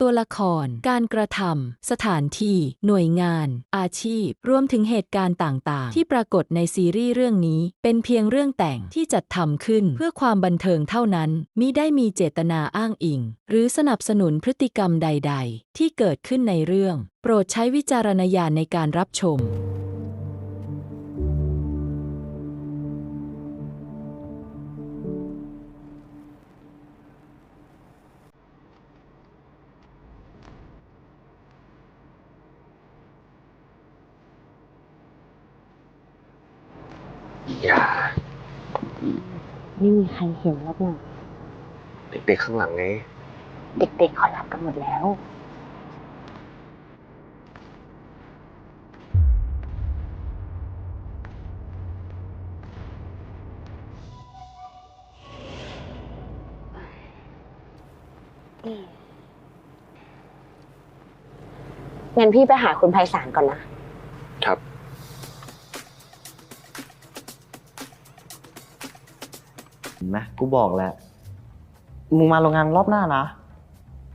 ตัวละครการกระทำสถานที่หน่วยงานอาชีพรวมถึงเหตุการณ์ต่างๆที่ปรากฏในซีรีส์เรื่องนี้เป็นเพียงเรื่องแต่งที่จัดทำขึ้นเพื่อความบันเทิงเท่านั้นมิได้มีเจตนาอ้างอิงหรือสนับสนุนพฤติกรรมใดๆที่เกิดขึ้นในเรื่องโปรดใช้วิจารณญาณในการรับชมอย่าไม่มีใครเห็นหรอกนะเด็กๆข้างหลังไงเด็กๆเขาหลับกันหมดแล้วงั้นพี่ไปหาคุณไพศาลก่อนนะครับ เห็นไหมกูบอกแล้วมึงมาโรงงานรอบหน้านะ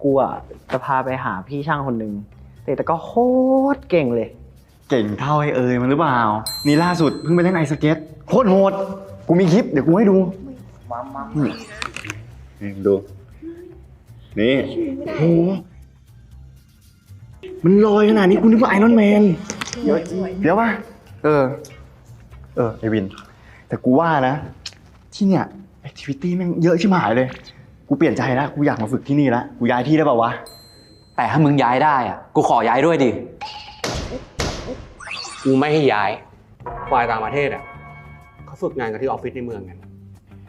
กูอ่ะจะพาไปหาพี่ช่างคนหนึ่งแต่ก็โคตรเก่งเลยเก่งเท่าไอ้เอ๋ยมันหรือเปล่านี่ล่าสุดเพิ่งไปเล่นไอสเก็ตโคตรโหดกูมีคลิปเดี๋ยวกูให้ดูนี่ดูนี่โหมันลอยขนาดนี้กูนึกว่าไอรอนแมนเดี๋ยวป่ะไอวินแต่กูว่านะที่เนี่ยแอคทิวิตี้แม่งเยอะชิบหายเลยกูเปลี่ยนใจแล้วกูอยากมาฝึกที่นี่แล้วกูย้ายที่ได้ป่าวะแต่ถ้ามึงย้ายได้อ่ะกูขอย้ายด้วยดิกูไม่ให้ย้ายฝ่ายต่างประเทศอ่ะเขาฝึกงานกันที่ออฟฟิศในเมืองกัน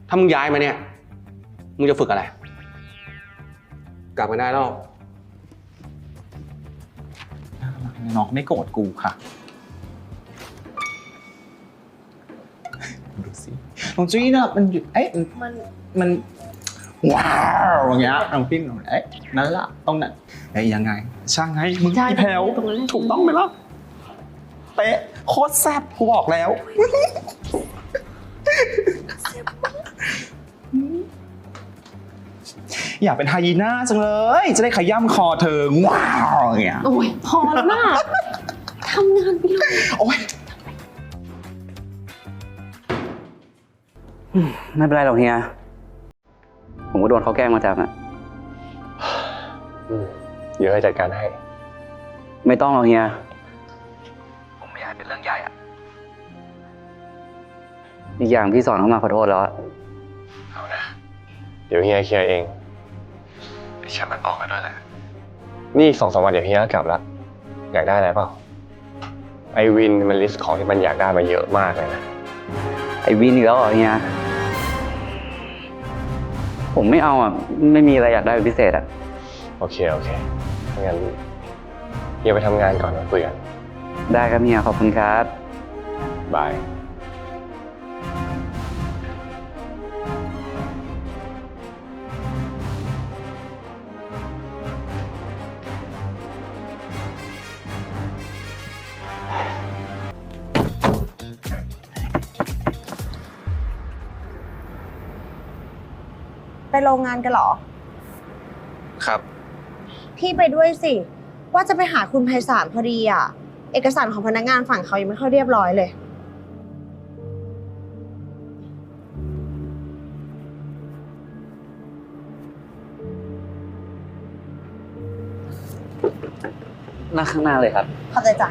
ถ้ามึงย้ายมาเนี่ยมึงจะฝึกอะไรกลับมาได้แล้ว น้องไม่โกรธกูค่ะดูสิตรงนี้นะมันหยุดมันว้าวอย่างเงี้ยน้องปิ้นนั่นละตรงนั้นยังไงช่างไงมึงพี่แพลวถูกต้องไหมล่ะเป๊ะโคตรแซ่บกูบอกแล้วอยากเป็นไฮยีน่าจังเลยจะได้ขย้ำคอเธอว้าวอย่างเงี้ยโอ้ยพอแล้วนะทำงานไปเลยโอ๊ยไม่เป็นไรหรอกเฮียผมก็โดนเขาแกล้งมาจับอ่ะ เดี๋ยวให้จัดการให้ไม่ต้องหรอกเฮียผมไม่อยากเป็นเรื่องใหญ่อ่ะอีกอย่างพี่สอนเขามาขอโทษแล้วเอานะเดี๋ยวเฮียเคลียร์เองไอ้ฉันมันออกกันด้วยแหละนี่2-3 วันเดี๋ยวเฮียก็กลับละอยากได้อะไรเปล่าไอวินมันลิสต์ของที่มันอยากได้มาเยอะมากเลยนะไอ้วินอีกแล้วเหรอเฮียผมไม่เอาอ่ะไม่มีอะไรอยากได้เป็นพิเศษอ่ะโอเคงั้นเฮียไปทำงานก่อนมาคุยกันได้ครับเฮียขอบคุณครับบายไปโรงงานกันเหรอครับพี่ไปด้วยสิว่าจะไปหาคุณไพศาลพอดีอ่ะเอกสารของพนักงานฝั่งเขายังไม่ค่อยเรียบร้อยเลยนั่งข้างหน้าเลยครับเข้าใจจ้ะ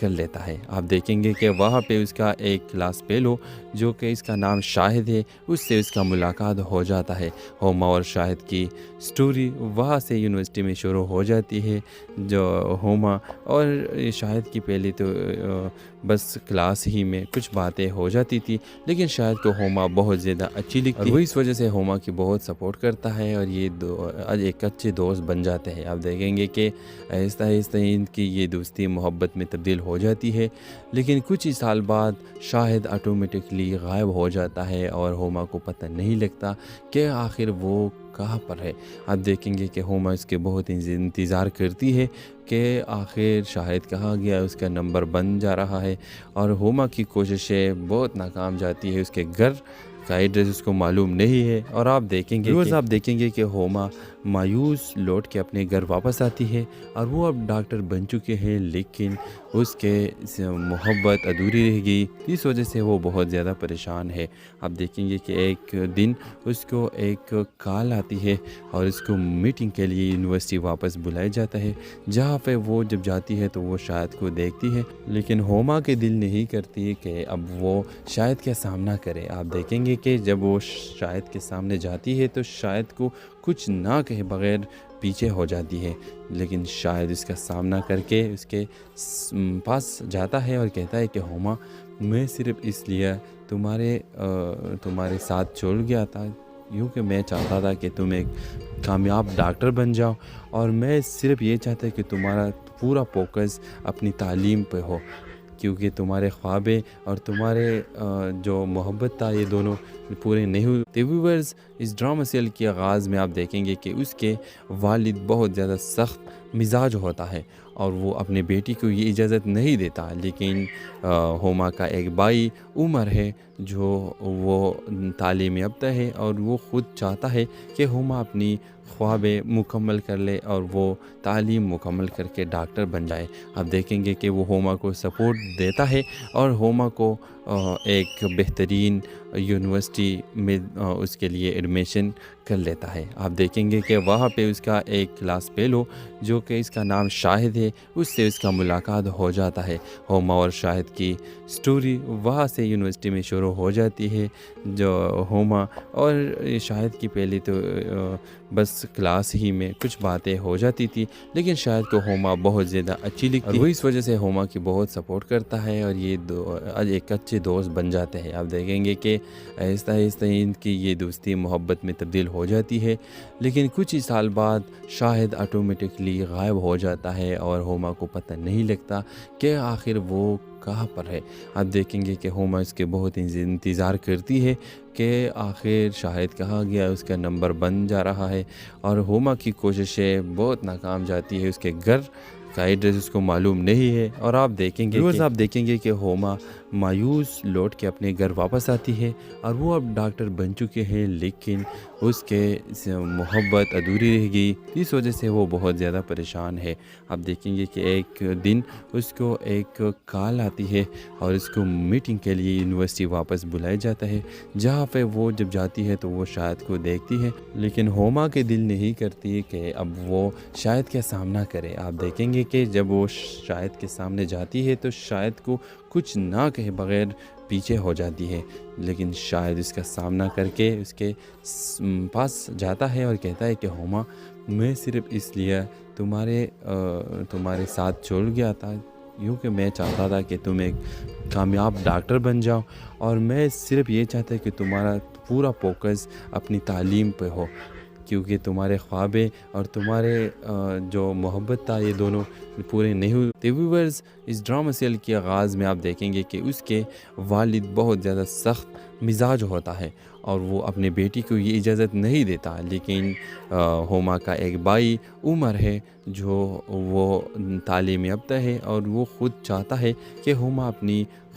کر لیتا ہے. آپ دیکھیں گے کہ وہاں پہ اس کا ایک کلاس فیلو جو کہ اس کا نام شاہد ہے اس سے اس کا ملاقات ہو جاتا ہے. ہوما اور شاہد کی سٹوری وہاں سے یونیورسٹی میں شروع ہو جاتی ہے. جو ہوما اور شاہد کی پہلے تو بس کلاس ہی میں کچھ باتیں ہو جاتی تھی لیکن شاہد کو ہوما بہت زیادہ اچھی لگتی ہے. وہ اس وجہ سے ہوما کی بہت سپورٹ کرتا ہے اور یہ ایک اچھے دوست بن جاتے ہیں. آپ دیکھیں گے کہ آہستہ آہستہ ان کی یہ دوستی محبت میں تبدیل ہو جاتی ہے لیکن کچھ ہی سال بعد شاہد آٹومیٹکلی غائب ہو جاتا ہے اور ہوما کو پتہ نہیں لگتا کہ آخر وہ کہاں پر ہے. آپ دیکھیں گے کہ ہوما اس کے بہت انتظار کرتی ہے کہ آخر شاہد کہاں گیا. اس کا نمبر بن جا رہا ہے اور ہوما کی کوششیں بہت ناکام جاتی ہے. اس کے گھر کا ایڈریس اس کو معلوم نہیں ہے اور آپ دیکھیں گے کہ ہوما مایوس لوٹ کے اپنے گھر واپس آتی ہے اور وہ اب ڈاکٹر بن چکے ہیں لیکن اس کے محبت ادھوری رہ گئی. اس وجہ سے وہ بہت زیادہ پریشان ہے. آپ دیکھیں گے کہ ایک دن اس کو ایک کال آتی ہے اور اس کو میٹنگ کے لیے یونیورسٹی واپس بلایا جاتا ہے جہاں پہ وہ جب جاتی ہے تو وہ شاہد کو دیکھتی ہے لیکن ہوما کے دل نہیں کرتی کہ اب وہ شاہد کا سامنا کرے. آپ دیکھیں گے کہ جب وہ شاہد کے سامنے جاتی ہے تو شاہد کو کچھ نہ کہے بغیر پیچھے ہو جاتی ہے لیکن شاہد اس کا سامنا کر کے اس کے پاس جاتا ہے اور کہتا ہے کہ ہوما میں صرف اس لیے تمہارے ساتھ چھوڑ گیا تھا یوں کہ میں چاہتا تھا کہ تم ایک کامیاب ڈاکٹر بن جاؤ اور میں صرف یہ چاہتا کہ تمہارا پورا فوکس اپنی تعلیم پہ ہو کیونکہ تمہارے خوابیں اور تمہارے جو محبت تھا یہ دونوں پورے نہیں ہوئے. ویورز اس ڈرامہ سیریل کے آغاز میں آپ دیکھیں گے کہ اس کے والد بہت زیادہ سخت مزاج ہوتا ہے اور وہ اپنے بیٹی کو یہ اجازت نہیں دیتا لیکن ہوما کا ایک بھائی عمر ہے جو وہ تعلیم یافتہ ہے اور وہ خود چاہتا ہے کہ ہوما اپنی خوابیں مکمل کر لے اور وہ تعلیم مکمل کر کے ڈاکٹر بن جائے. آپ دیکھیں گے کہ وہ ہوما کو سپورٹ دیتا ہے اور ہوما کو ایک بہترین یونیورسٹی میں اس کے لیے ایڈمیشن کر لیتا ہے. آپ دیکھیں گے کہ وہاں پہ اس کا ایک کلاس فیلو جو کہ اس کا نام شاہد ہے اس سے اس کا ملاقات ہو جاتا ہے. ہوما اور شاہد کی سٹوری وہاں سے یونیورسٹی میں شروع ہو جاتی ہے. جو ہوما اور شاہد کی پہلے تو بس کلاس ہی میں کچھ باتیں ہو جاتی تھی لیکن شاہد کو ہوما بہت زیادہ اچھی لگتی ہے. وہ اس وجہ سے ہوما کی بہت سپورٹ کرتا ہے اور یہ ایک اچھے دوست بن جاتے ہیں. آپ دیکھیں گے کہ آہستہ آہستہ ان کی یہ دوستی محبت میں تبدیل ہو جاتی ہے لیکن کچھ ہی سال بعد شاہد آٹومیٹکلی غائب ہو جاتا ہے اور ہوما کو پتہ نہیں لگتا کہ آخر وہ کہاں پر ہے. آپ دیکھیں گے کہ ہوما اس کے بہت انتظار کرتی ہے کہ آخر شاہد کہاں گیا. اس کا نمبر بن جا رہا ہے اور ہوما کی کوششیں بہت ناکام جاتی ہے. اس کے گھر کا ایڈریس اس کو معلوم نہیں ہے اور آپ دیکھیں گے کہ ہوما مایوس لوٹ کے اپنے گھر واپس آتی ہے اور وہ اب ڈاکٹر بن چکے ہیں لیکن اس کے محبت ادھوری رہ گئی. اس وجہ سے وہ بہت زیادہ پریشان ہے. آپ دیکھیں گے کہ ایک دن اس کو ایک کال آتی ہے اور اس کو میٹنگ کے لیے یونیورسٹی واپس بلایا جاتا ہے جہاں پہ وہ جب جاتی ہے تو وہ شاہد کو دیکھتی ہے لیکن ہوما کے دل نہیں کرتی کہ اب وہ شاہد کا سامنا کرے. آپ دیکھیں گے کہ جب وہ شاہد کے سامنے جاتی ہے تو شاہد کو کچھ نہ کہے بغیر پیچھے ہو جاتی ہے لیکن شاہد اس کا سامنا کر کے اس کے پاس جاتا ہے اور کہتا ہے کہ ہوما میں صرف اس لیے تمہارے ساتھ چھوڑ گیا تھا یوں کہ میں چاہتا تھا کہ تم ایک کامیاب ڈاکٹر بن جاؤ اور میں صرف یہ چاہتا کہ تمہارا پورا فوکس اپنی تعلیم پہ ہو کیونکہ تمہارے خوابیں اور تمہارے جو محبت تھا یہ دونوں پورے نہیں ہوئے. ویورز اس ڈرامہ سیریل کے آغاز میں آپ دیکھیں گے کہ اس کے والد بہت زیادہ سخت مزاج ہوتا ہے اور وہ اپنے بیٹی کو یہ اجازت نہیں دیتا لیکن ہوما کا ایک بھائی عمر ہے جو وہ تعلیم یافتہ ہے اور وہ خود چاہتا ہے کہ ہوما اپنی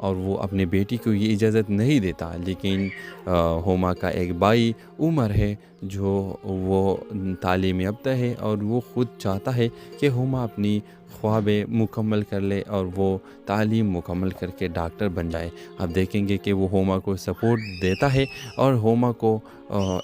اور وہ اپنے بیٹی کو یہ اجازت نہیں دیتا، لیکن ہوما کا ایک بھائی عمر ہے جو وہ تعلیم یافتہ ہے اور وہ خود چاہتا ہے کہ ہوما اپنی خوابیں مکمل کر لے اور وہ تعلیم مکمل کر کے ڈاکٹر بن جائے۔ آپ دیکھیں گے کہ وہ ہوما کو سپورٹ دیتا ہے اور ہوما کو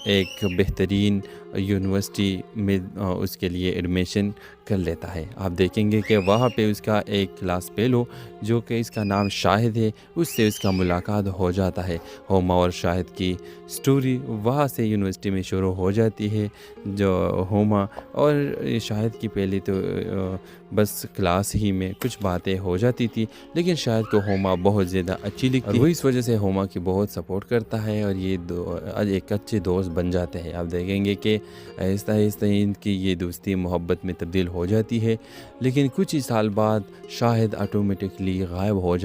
ایک بہترین یونیورسٹی میں اس کے لیے ایڈمیشن کر لیتا ہے۔ آپ دیکھیں گے کہ وہاں پہ اس کا ایک کلاس فیلو جو کہ اس کا نام شاہد ہے، اس سے اس کا ملاقات ہو جاتا ہے۔ ہوما اور شاہد کی سٹوری وہاں سے یونیورسٹی میں شروع ہو جاتی ہے۔ جو ہوما اور شاہد کی پہلے تو بس کلاس ہی میں کچھ باتیں ہو جاتی تھی، لیکن شاہد کو ہوما بہت زیادہ اچھی لگتی ہے، وہ اس وجہ سے ہوما کی بہت سپورٹ کرتا ہے اور یہ ایک اچھے دوست بن جاتے ہیں۔ آپ دیکھیں گے کہ آہستہ آہستہ ان کی یہ دوستی محبت میں تبدیل ہو جاتی ہے، لیکن کچھ ہی سال بعد شاہد آٹومیٹکلی غائب ہو